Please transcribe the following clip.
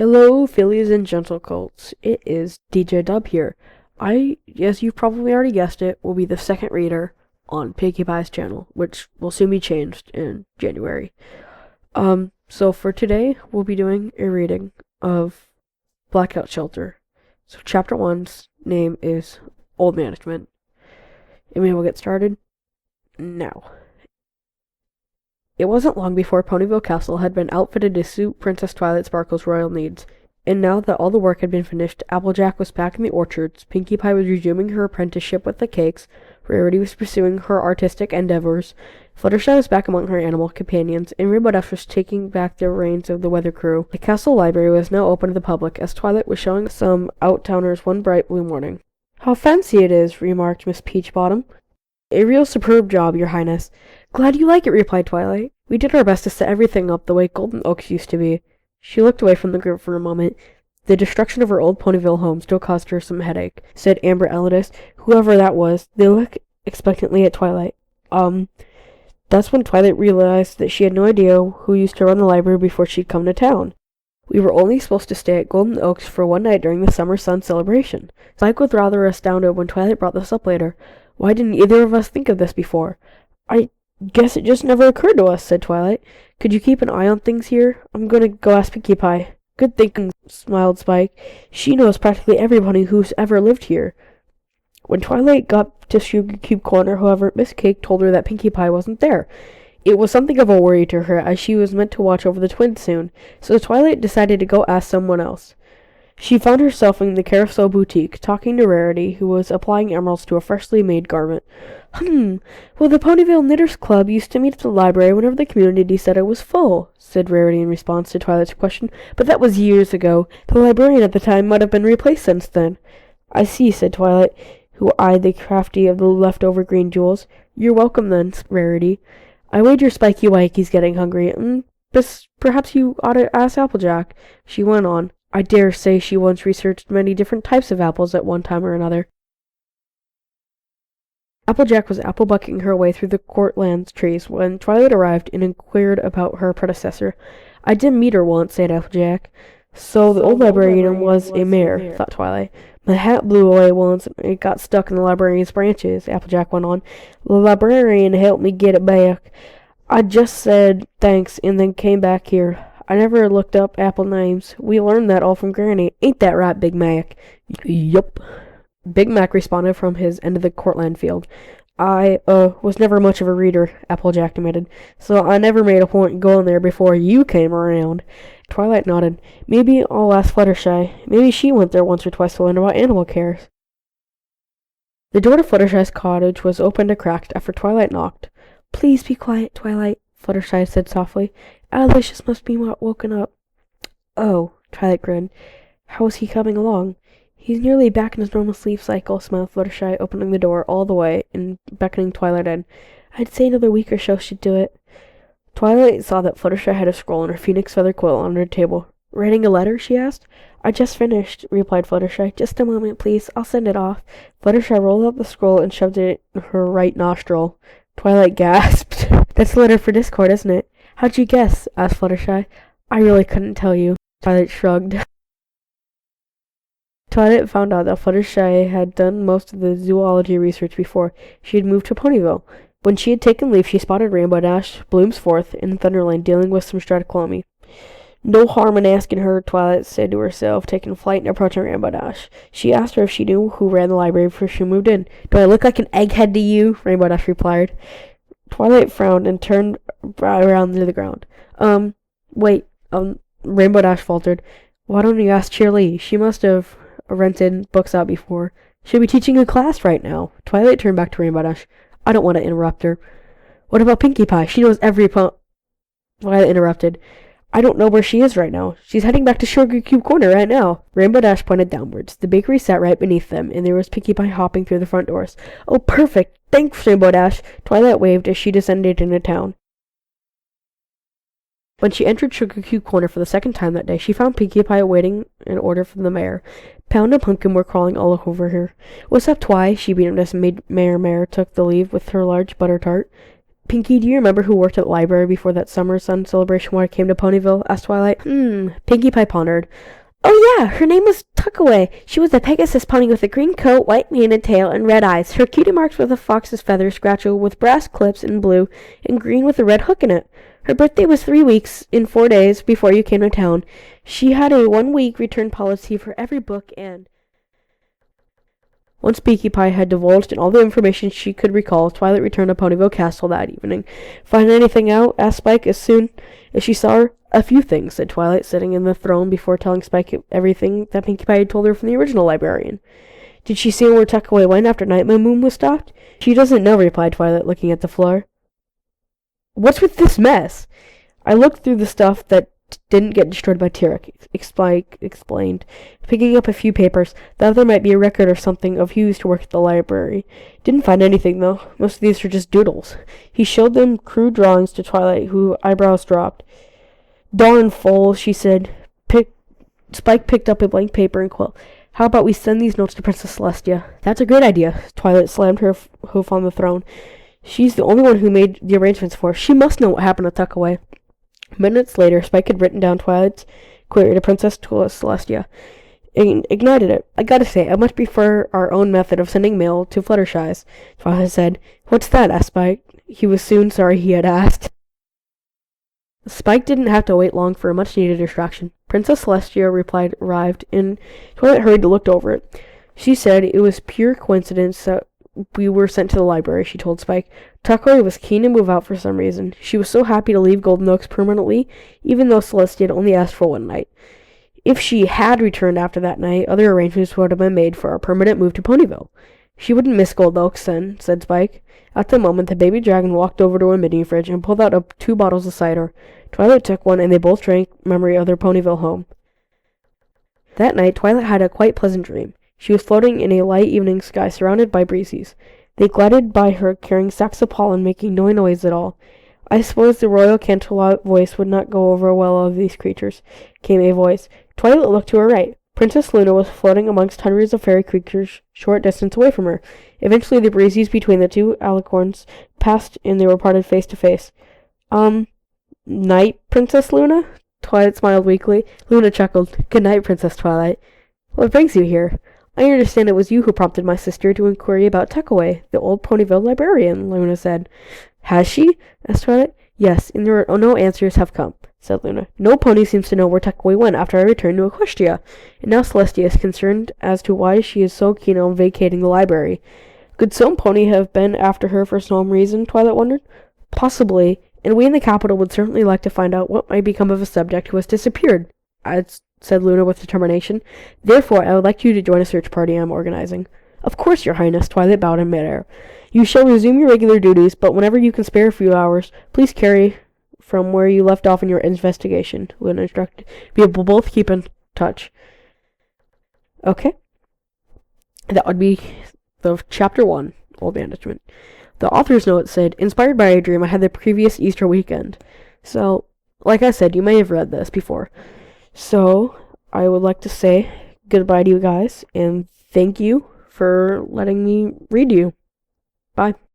Hello, Phillies and Gentlecolts. It is DJ Dub here. As you've probably already guessed it, will be the second reader on Pinkie Pie's channel, which will soon be changed in January. So for today, we'll be doing a reading of Blackout Shelter. So Chapter 1's name is Old Management. And we will get started now. It wasn't long before Ponyville Castle had been outfitted to suit Princess Twilight Sparkle's royal needs, and now that all the work had been finished, Applejack was back in the orchards, Pinkie Pie was resuming her apprenticeship with the cakes, Rarity was pursuing her artistic endeavors, Fluttershy was back among her animal companions, and Rainbow Dash was taking back the reins of the weather crew. The castle library was now open to the public, as Twilight was showing some out-towners one bright blue morning. "How fancy it is," remarked Miss Peachbottom. "A real superb job, Your Highness." "Glad you like it," replied Twilight. "We did our best to set everything up the way Golden Oaks used to be." She looked away from the group for a moment. The destruction of her old Ponyville home still caused her some headache, said Amber Elidis, whoever that was. They looked expectantly at Twilight. That's when Twilight realized that she had no idea who used to run the library before she'd come to town. "We were only supposed to stay at Golden Oaks for one night during the Summer Sun celebration." Spike was rather astounded when Twilight brought this up later. "Why didn't either of us think of this before?" "I guess it just never occurred to us," said Twilight. "Could you keep an eye on things here? I'm gonna go ask Pinkie Pie." "Good thinking," smiled Spike. "She knows practically everybody who's ever lived here." When Twilight got to Sugar Cube Corner, however, Miss Cake told her that Pinkie Pie wasn't there. It was something of a worry to her, as she was meant to watch over the twins soon, so Twilight decided to go ask someone else. She found herself in the Carousel Boutique, talking to Rarity, who was applying emeralds to a freshly made garment. Well, the Ponyville Knitters Club used to meet at the library whenever the community said it was full," said Rarity in response to Twilight's question. "But that was years ago. The librarian at the time might have been replaced since then." "I see," said Twilight, who eyed the crafty of the leftover green jewels. "You're welcome then, Rarity. I wager Spiky Wikey's getting hungry. Perhaps you ought to ask Applejack," she went on. "I dare say she once researched many different types of apples at one time or another." Applejack was apple-bucking her way through the Courtlands trees when Twilight arrived and inquired about her predecessor. "I did meet her once," said Applejack. "So the old librarian was a mare," thought Twilight. "My hat blew away once and it got stuck in the librarian's branches," Applejack went on. "The librarian helped me get it back. I just said thanks and then came back here. I never looked up apple names. We learned that all from Granny. Ain't that right, Big Mac?" "Yup." Big Mac responded from his end of the Courtland field. "I, was never much of a reader," Applejack admitted, "so I never made a point going there before you came around." Twilight nodded. "Maybe I'll ask Fluttershy. Maybe she went there once or twice to learn about animal care." The door to Fluttershy's cottage was opened a crack after Twilight knocked. "Please be quiet, Twilight," Fluttershy said softly. "Aloysius must be woken up." "Oh," Twilight grinned. "How is he coming along?" "He's nearly back in his normal sleep cycle," smiled Fluttershy, opening the door all the way and beckoning Twilight in. "I'd say another week or so should do it." Twilight saw that Fluttershy had a scroll and her phoenix feather quill on her table. "Writing a letter?" she asked. "I just finished," replied Fluttershy. "Just a moment, please. I'll send it off." Fluttershy rolled up the scroll and shoved it in her right nostril. Twilight gasped. "That's the letter for Discord, isn't it?" "How'd you guess?" asked Fluttershy. "I really couldn't tell you." Twilight shrugged. Twilight found out that Fluttershy had done most of the zoology research before she had moved to Ponyville. When she had taken leave, she spotted Rainbow Dash, Bloomsforth, and Thunderlane dealing with some Stratoclommy. "No harm in asking her," Twilight said to herself, taking flight and approaching Rainbow Dash. She asked her if she knew who ran the library before she moved in. "Do I look like an egghead to you?" Rainbow Dash replied. Twilight frowned and turned around to the ground. Wait, Rainbow Dash faltered. "Why don't you ask Cheerly? She must have rented books out before. She'll be teaching a class right now." Twilight turned back to Rainbow Dash. "I don't want to interrupt her." "What about Pinkie Pie? She knows every Twilight interrupted. "I don't know where she is right now. She's heading back to Sugar Cube Corner right now." Rainbow Dash pointed downwards. The bakery sat right beneath them, and there was Pinkie Pie hopping through the front doors. "Oh, perfect! Thanks, Rainbow Dash!" Twilight waved as she descended into town. When she entered Sugar Cube Corner for the second time that day, she found Pinkie Pie awaiting an order from the mayor. Pound and Pumpkin were crawling all over her. "What's up, Twi?" she beamed as Mayor Mare took the leave with her large butter tart. Pinky, do you remember who worked at the library before that summer sun celebration where I came to Ponyville? Asked Twilight. Pinkie Pie pondered. Oh yeah, her name was Tuckaway. She was a Pegasus pony with a green coat, white mane and tail, and red eyes. Her cutie marks with a fox's feather, scratchel with brass clips in blue, and green with a red hook in it. Her birthday was 3 weeks in 4 days before you came to town. She had a 1-week return policy for every book and... Once Pinkie Pie had divulged in all the information she could recall, Twilight returned to Ponyville Castle that evening. Find anything out? Asked Spike as soon as she saw her. A few things, said Twilight, sitting in the throne before telling Spike everything that Pinkie Pie had told her from the original librarian. Did she see where Tuckaway went after Night Moon was stopped? She doesn't know, replied Twilight, looking at the floor. What's with this mess? I looked through the stuff that didn't get destroyed by Tyrek, Spike explained, picking up a few papers. Thought there might be a record or something of who used to work at the library. Didn't find anything, though. Most of these are just doodles. He showed them crude drawings to Twilight, whose eyebrows dropped. Darn fool, she said. Spike picked up a blank paper and quill. How about we send these notes to Princess Celestia? That's a great idea. Twilight slammed her hoof on the throne. She's the only one who made the arrangements for us. She must know what happened to Tuckaway. Minutes later, Spike had written down Twilight's query to Princess Celestia and ignited it. I gotta say, I much prefer our own method of sending mail to Fluttershy's, Twilight said. What's that? Asked Spike. He was soon sorry he had asked. Spike didn't have to wait long for a much-needed distraction. Princess Celestia arrived, and Twilight hurried to look over it. She said it was pure coincidence that we were sent to the library, she told Spike. Tuckaway was keen to move out for some reason. She was so happy to leave Golden Oaks permanently, even though Celestia had only asked for one night. If she had returned after that night, other arrangements would have been made for our permanent move to Ponyville. She wouldn't miss Golden Oaks then, said Spike. At the moment, the baby dragon walked over to a mini fridge and pulled out 2 bottles of cider. Twilight took one, and they both drank memory of their Ponyville home. That night, Twilight had a quite pleasant dream. She was floating in a light evening sky surrounded by breezes. They glided by her, carrying sacks of pollen, making no noise at all. I suppose the royal Canterlot voice would not go over well of these creatures, came a voice. Twilight looked to her right. Princess Luna was floating amongst hundreds of fairy creatures short distance away from her. Eventually the breezes between the 2 alicorns passed, and they were parted face to face. Night, Princess Luna? Twilight smiled weakly. Luna chuckled. Good night, Princess Twilight. What brings you here? I understand it was you who prompted my sister to inquire about Tuckaway, the old Ponyville librarian, Luna said. Has she? Asked Twilight. Yes, and there are no answers have come, said Luna. No pony seems to know where Tuckaway went after I returned to Equestria, and now Celestia is concerned as to why she is so keen on vacating the library. Could some pony have been after her for some reason, Twilight wondered? Possibly, and we in the capital would certainly like to find out what might become of a subject who has disappeared, said Luna with determination. Therefore, I would like you to join a search party I am organizing. Of course, Your Highness, Twilight bowed in midair. You shall resume your regular duties, but whenever you can spare a few hours, please carry from where you left off in your investigation, Luna instructed. We will both keep in touch. Okay. That would be the Chapter 1, Old Management. The author's note said, inspired by a dream I had the previous Easter weekend. So, like I said, you may have read this before. So, I would like to say goodbye to you guys, and thank you for letting me read you. Bye.